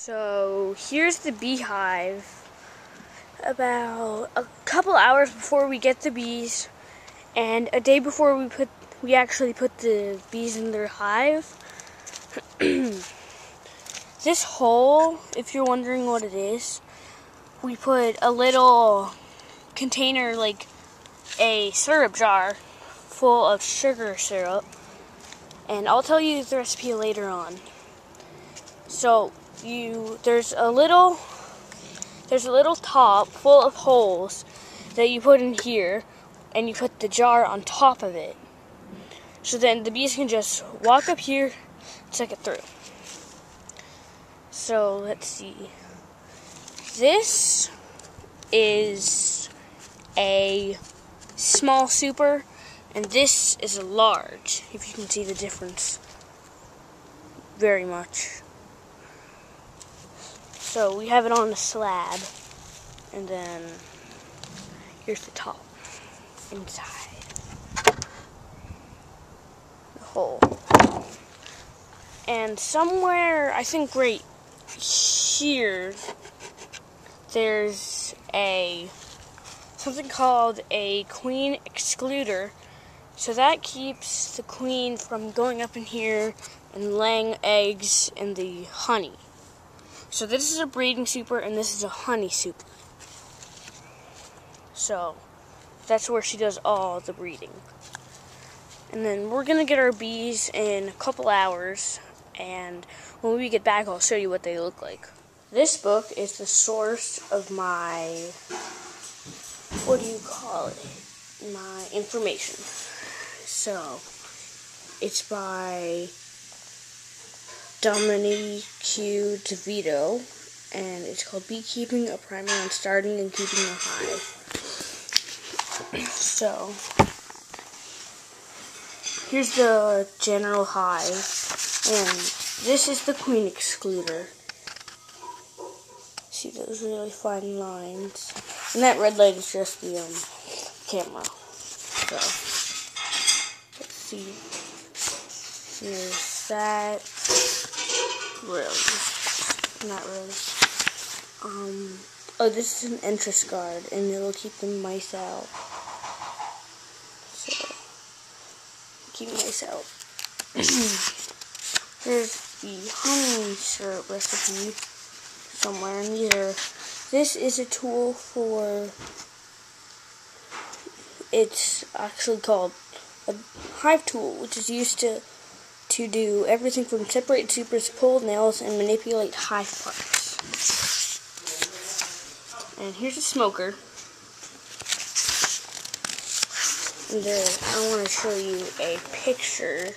So here's the beehive. About a couple hours before we get the bees, and a day before we actually put the bees in their hive. This hole, if you're wondering what it is, we put a little container, like a syrup jar full of sugar syrup, and I'll tell you the recipe later on. So there's a little top full of holes that you put in here, and you put the jar on top of it. So then the bees can just walk up here and suck it through. So let's see. This is a small super, and this is a large, if you can see the difference very much. So we have it on a slab, and then here's the top inside the hole. And somewhere, I think right here, there's something called a queen excluder. So that keeps the queen from going up in here and laying eggs in the honey. So this is a breeding super, and this is a honey super. So that's where she does all the breeding. And then we're going to get our bees in a couple hours, and when we get back I'll show you what they look like. This book is the source of my, what do you call it? My information. So it's by Dominique Q. DeVito, and it's called Beekeeping, a Primer on Starting and Keeping a Hive. So here's the general hive, and this is the queen excluder. See those really fine lines? And that red line is just the camera. So let's see. Here's that. Really, not really. Oh, this is an entrance guard, and it'll keep the mice out. So keep mice out. Here's the honey syrup recipe somewhere, and this is a tool for, it's actually called a hive tool, which is used to do everything from separate supers, pull nails, and manipulate hive parts. And here's a smoker. And I want to show you a picture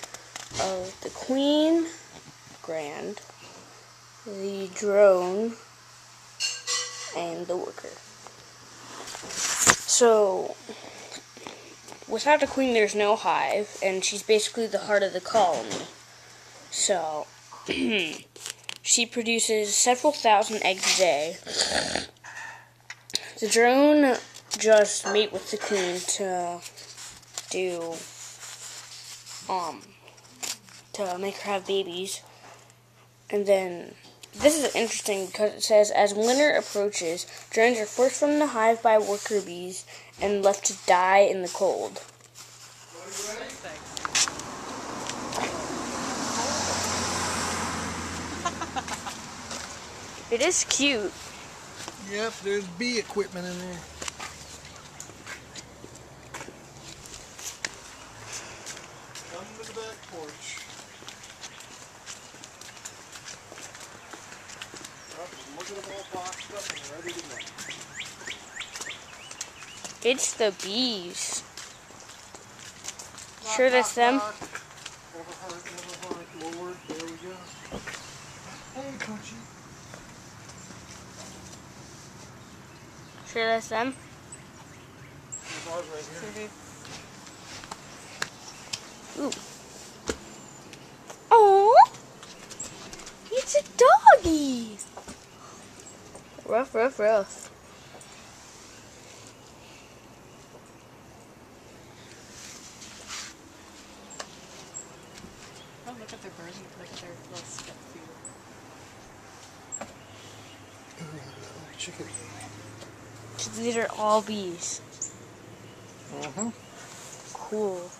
of the queen, grand, the drone, and the worker. So without the queen, there's no hive, and she's basically the heart of the colony. So she produces several thousand eggs a day. The drone just mate with the queen to make her have babies. And then this is interesting because it says, as winter approaches, drones are forced from the hive by worker bees and left to die in the cold. It is cute. Yep, there's bee equipment in there. Come to the back porch. Look at them all boxed up and ready to go. It's the bees. Sure that's them? Overheart, lower. There we go. Hey, Coachy. Sure that's them? There's ours right here. Ooh. Oh, it's a doggy. Rough, rough, rough. Oh, look at their birds, look at their little step feet. chicken. So these are all bees. Uh-huh. Cool.